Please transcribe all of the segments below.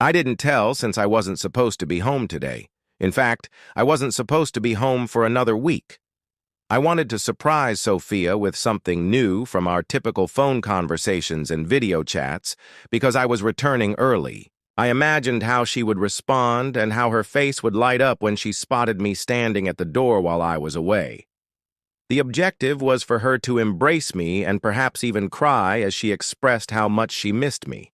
I didn't tell since I wasn't supposed to be home today. In fact, I wasn't supposed to be home for another week. I wanted to surprise Sophia with something new from our typical phone conversations and video chats because I was returning early. I imagined how she would respond and how her face would light up when she spotted me standing at the door while I was away. The objective was for her to embrace me and perhaps even cry as she expressed how much she missed me.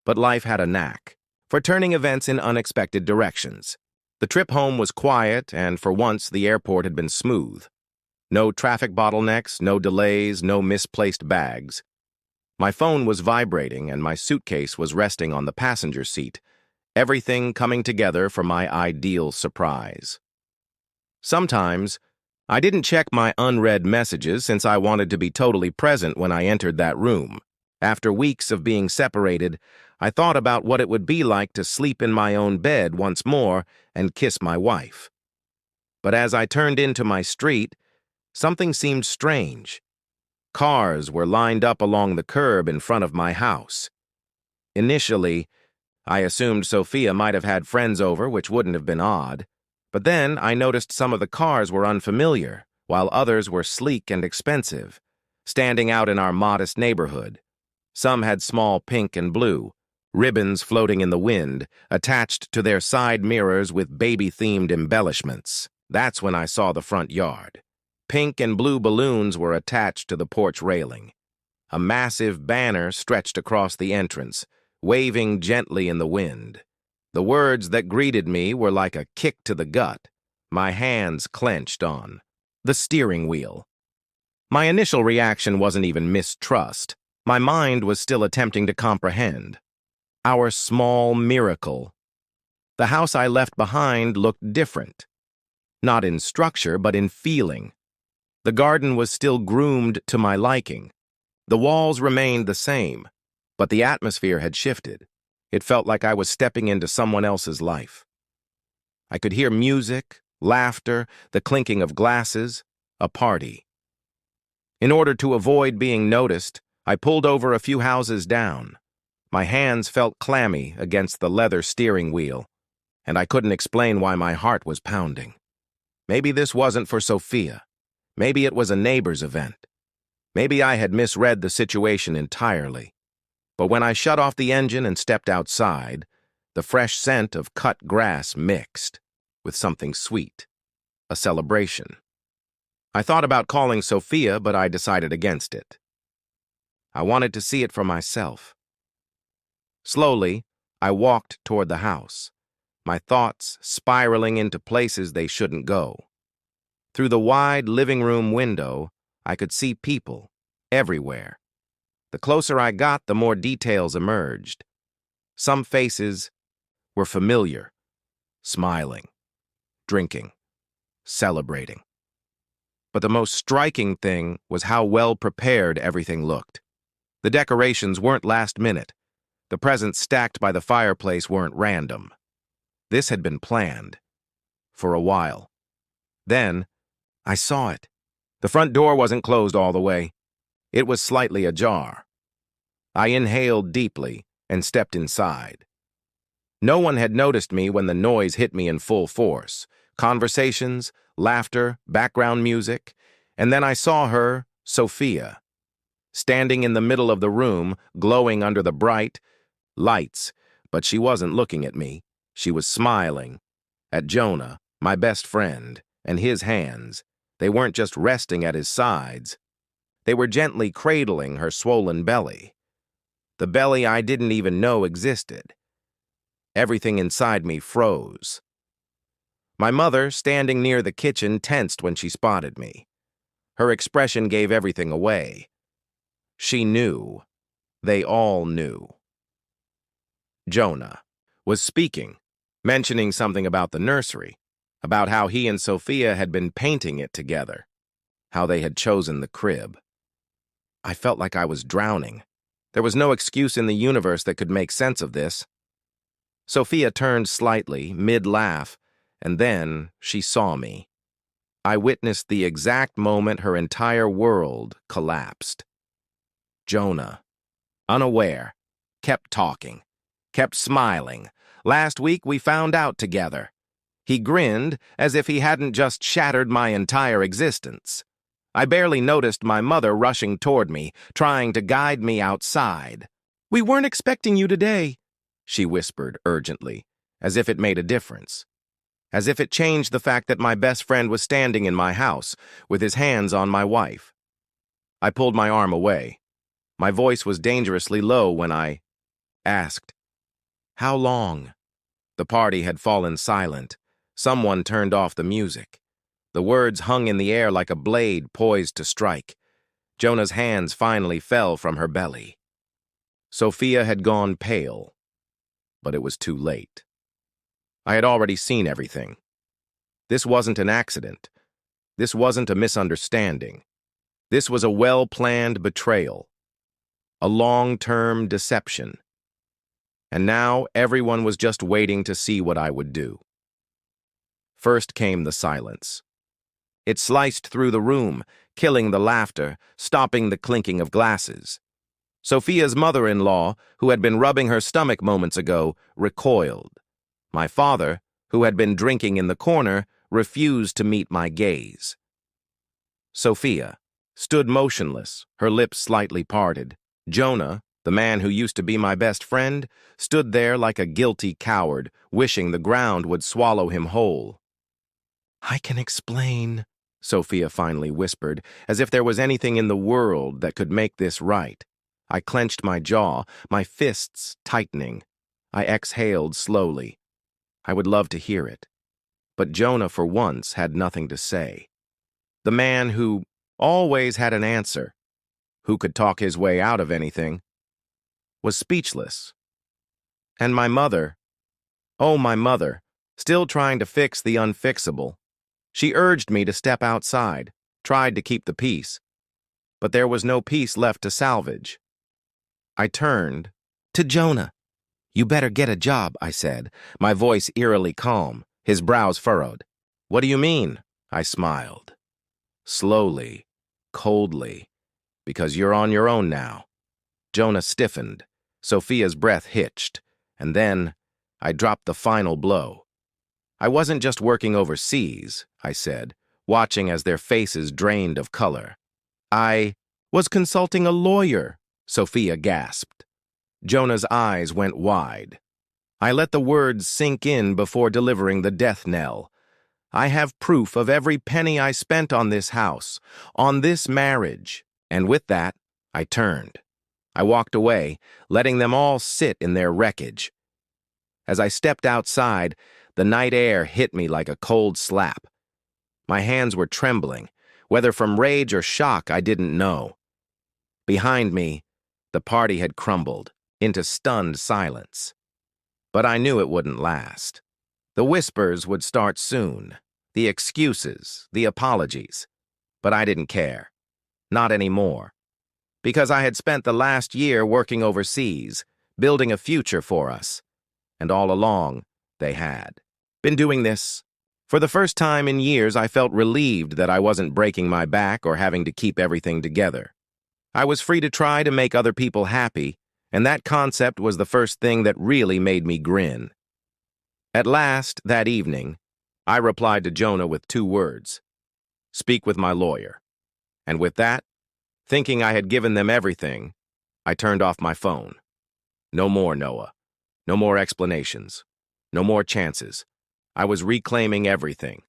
But life had a knack for turning events in unexpected directions. The trip home was quiet, and for once the airport had been smooth. No traffic bottlenecks, no delays, no misplaced bags. My phone was vibrating and my suitcase was resting on the passenger seat, everything coming together for my ideal surprise. Sometimes, I didn't check my unread messages since I wanted to be totally present when I entered that room. After weeks of being separated, I thought about what it would be like to sleep in my own bed once more and kiss my wife. But as I turned into my street, something seemed strange. Cars were lined up along the curb in front of my house. Initially, I assumed Sophia might have had friends over, which wouldn't have been odd. But then I noticed some of the cars were unfamiliar, while others were sleek and expensive, standing out in our modest neighborhood. Some had small pink and blue, ribbons floating in the wind, attached to their side mirrors with baby-themed embellishments. That's when I saw the front yard. Pink and blue balloons were attached to the porch railing. A massive banner stretched across the entrance, waving gently in the wind. The words that greeted me were like a kick to the gut. My hands clenched on the steering wheel. My initial reaction wasn't even mistrust. My mind was still attempting to comprehend. Our small miracle. The house I left behind looked different. Not in structure, but in feeling. The garden was still groomed to my liking. The walls remained the same, but the atmosphere had shifted. It felt like I was stepping into someone else's life. I could hear music, laughter, the clinking of glasses, a party. In order to avoid being noticed, I pulled over a few houses down. My hands felt clammy against the leather steering wheel, and I couldn't explain why my heart was pounding. Maybe this wasn't for Sophia. Maybe it was a neighbor's event. Maybe I had misread the situation entirely. But when I shut off the engine and stepped outside, the fresh scent of cut grass mixed with something sweet, a celebration. I thought about calling Sophia, but I decided against it. I wanted to see it for myself. Slowly, I walked toward the house, my thoughts spiraling into places they shouldn't go. Through the wide living room window, I could see people everywhere. The closer I got, the more details emerged. Some faces were familiar, smiling, drinking, celebrating. But the most striking thing was how well prepared everything looked. The decorations weren't last minute. The presents stacked by the fireplace weren't random. This had been planned for a while. Then, I saw it. The front door wasn't closed all the way. It was slightly ajar. I inhaled deeply and stepped inside. No one had noticed me when the noise hit me in full force. Conversations, laughter, background music, and then I saw her, Sophia, standing in the middle of the room, glowing under the bright lights, but she wasn't looking at me. She was smiling at Jonah, my best friend, and his hands. They weren't just resting at his sides. They were gently cradling her swollen belly. The belly I didn't even know existed. Everything inside me froze. My mother, standing near the kitchen, tensed when she spotted me. Her expression gave everything away. She knew. They all knew. Jonah was speaking, mentioning something about the nursery, about how he and Sophia had been painting it together, how they had chosen the crib. I felt like I was drowning. There was no excuse in the universe that could make sense of this. Sophia turned slightly, mid-laugh, and then she saw me. I witnessed the exact moment her entire world collapsed. Jonah, unaware, kept talking. kept smiling. Last week we found out together. He grinned as if he hadn't just shattered my entire existence. I barely noticed my mother rushing toward me, trying to guide me outside. "We weren't expecting you today," she whispered urgently, as if it made a difference. As if it changed the fact that my best friend was standing in my house, with his hands on my wife. I pulled my arm away. My voice was dangerously low when I asked, "How long?" The party had fallen silent. Someone turned off the music. The words hung in the air like a blade poised to strike. Jonah's hands finally fell from her belly. Sophia had gone pale, but it was too late. I had already seen everything. This wasn't an accident. This wasn't a misunderstanding. This was a well-planned betrayal, a long-term deception. And now everyone was just waiting to see what I would do. First came the silence. It sliced through the room, killing the laughter, stopping the clinking of glasses. Sophia's mother-in-law, who had been rubbing her stomach moments ago, recoiled. My father, who had been drinking in the corner, refused to meet my gaze. Sophia stood motionless, her lips slightly parted. Jonah, the man who used to be my best friend, stood there like a guilty coward, wishing the ground would swallow him whole. "I can explain," Sophia finally whispered, as if there was anything in the world that could make this right. I clenched my jaw, my fists tightening. I exhaled slowly. I would love to hear it. But Jonah, for once, had nothing to say. The man who always had an answer, who could talk his way out of anything, was speechless. And my mother, oh, my mother, still trying to fix the unfixable. She urged me to step outside, tried to keep the peace. But there was no peace left to salvage. I turned to Jonah. "You better get a job," I said, my voice eerily calm, his brows furrowed. "What do you mean?" I smiled. Slowly, coldly, "Because you're on your own now." Jonah stiffened. Sophia's breath hitched. And then I dropped the final blow. "I wasn't just working overseas," I said, watching as their faces drained of color. "I was consulting a lawyer," Sophia gasped. Jonah's eyes went wide. I let the words sink in before delivering the death knell. "I have proof of every penny I spent on this house, on this marriage." And with that, I turned. I walked away, letting them all sit in their wreckage. As I stepped outside, the night air hit me like a cold slap. My hands were trembling, whether from rage or shock I didn't know. Behind me, the party had crumbled into stunned silence. But I knew it wouldn't last. The whispers would start soon, the excuses, the apologies. But I didn't care. Not anymore. Because I had spent the last year working overseas, building a future for us. And all along, they had. Been doing this. For the first time in years, I felt relieved that I wasn't breaking my back or having to keep everything together. I was free to try to make other people happy, and that concept was the first thing that really made me grin. At last, that evening, I replied to Jonah with 2 words: "Speak with my lawyer." And with that, thinking I had given them everything, I turned off my phone. No more, Noah. No more explanations. No more chances. I was reclaiming everything.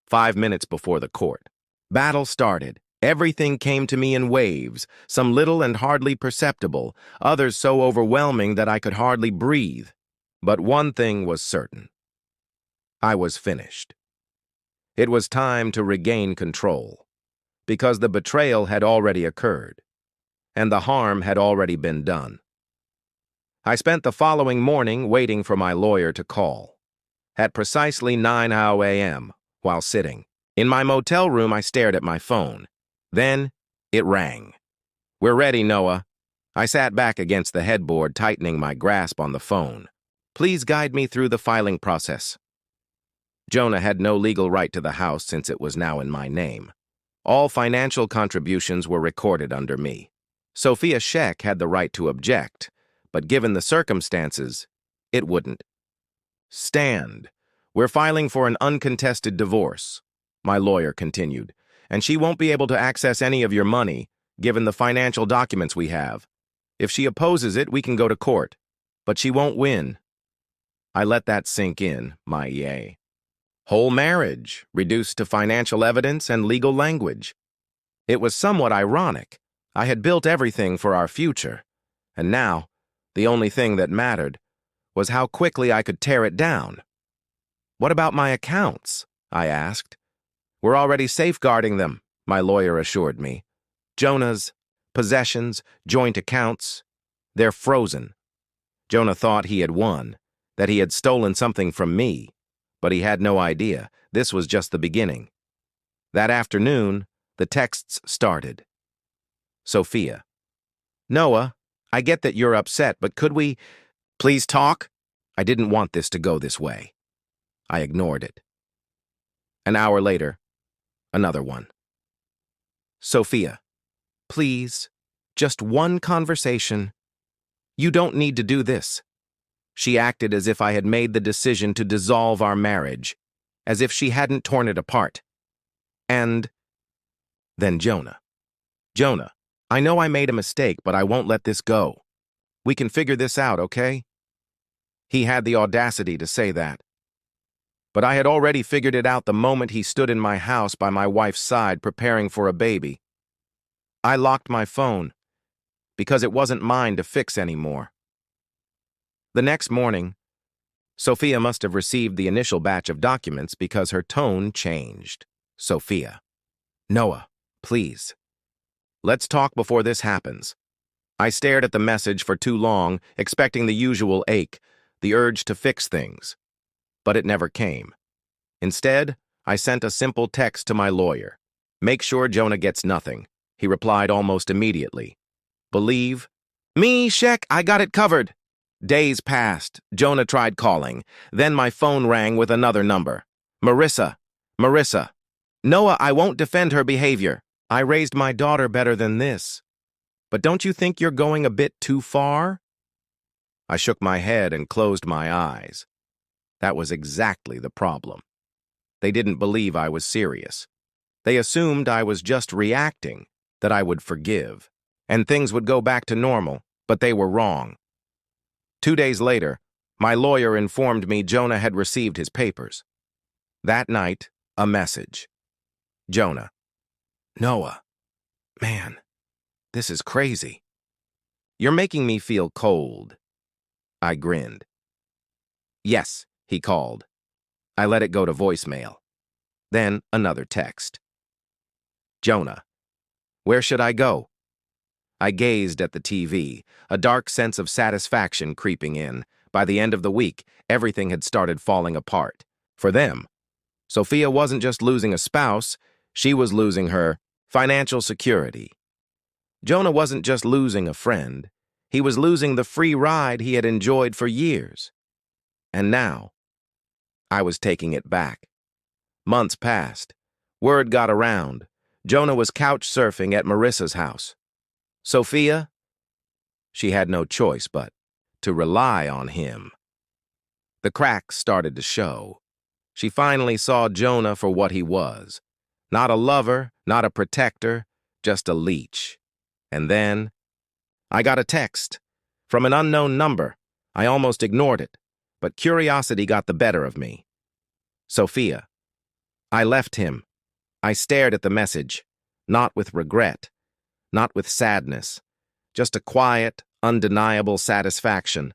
5 minutes before the court. Battle started. Everything came to me in waves, some little and hardly perceptible, others so overwhelming that I could hardly breathe. But one thing was certain. I was finished. It was time to regain control, because the betrayal had already occurred, and the harm had already been done. I spent the following morning waiting for my lawyer to call. At precisely 9 a.m., while sitting in my motel room, I stared at my phone. Then, it rang. "We're ready, Noah." I sat back against the headboard, tightening my grasp on the phone. "Please guide me through the filing process." Jonah had no legal right to the house since it was now in my name. All financial contributions were recorded under me. Sophia Sheck had the right to object, but given the circumstances, it wouldn't. Stand. We're filing for an uncontested divorce, my lawyer continued, and she won't be able to access any of your money, given the financial documents we have. If she opposes it, we can go to court, but she won't win. I let that sink in, my yay. Whole marriage, reduced to financial evidence and legal language. It was somewhat ironic. I had built everything for our future, and now, the only thing that mattered was how quickly I could tear it down. What about my accounts? I asked. We're already safeguarding them, my lawyer assured me. Jonah's possessions, joint accounts, they're frozen. Jonah thought he had won, that he had stolen something from me, but he had no idea. This was just the beginning. That afternoon, the texts started. Sophia. Noah, I get that you're upset, but could we please talk? I didn't want this to go this way. I ignored it. An hour later, another one. Sophia, please, just one conversation. You don't need to do this. She acted as if I had made the decision to dissolve our marriage, as if she hadn't torn it apart. And then Jonah. Jonah, I know I made a mistake, but I won't let this go. We can figure this out, okay? He had the audacity to say that. But I had already figured it out the moment he stood in my house by my wife's side preparing for a baby. I locked my phone, because it wasn't mine to fix anymore. The next morning, Sophia must have received the initial batch of documents because her tone changed. Sophia. Noah, please. Let's talk before this happens. I stared at the message for too long, expecting the usual ache, the urge to fix things. But it never came. Instead, I sent a simple text to my lawyer. Make sure Jonah gets nothing. He replied almost immediately. Believe? Me, Sheck, I got it covered. Days passed. Jonah tried calling. Then my phone rang with another number. Marissa. Noah, I won't defend her behavior. I raised my daughter better than this. But don't you think you're going a bit too far? I shook my head and closed my eyes. That was exactly the problem. They didn't believe I was serious. They assumed I was just reacting, that I would forgive, and things would go back to normal, but they were wrong. 2 days later, my lawyer informed me Jonah had received his papers. That night, a message. Jonah. Noah. Man, this is crazy. You're making me feel cold. I grinned. Yes, he called. I let it go to voicemail. Then another text. Jonah. Where should I go? I gazed at the TV, a dark sense of satisfaction creeping in. By the end of the week, everything had started falling apart. For them, Sophia wasn't just losing a spouse, she was losing her financial security. Jonah wasn't just losing a friend, he was losing the free ride he had enjoyed for years. And now, I was taking it back. Months passed. Word got around. Jonah was couch surfing at Marissa's house. Sophia? She had no choice but to rely on him. The cracks started to show. She finally saw Jonah for what he was. Not a lover, not a protector, just a leech. And then, I got a text from an unknown number. I almost ignored it, but curiosity got the better of me. Sophia. I left him. I stared at the message, not with regret, not with sadness, just a quiet, undeniable satisfaction.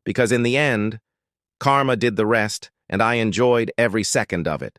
Because in the end, karma did the rest, and I enjoyed every second of it.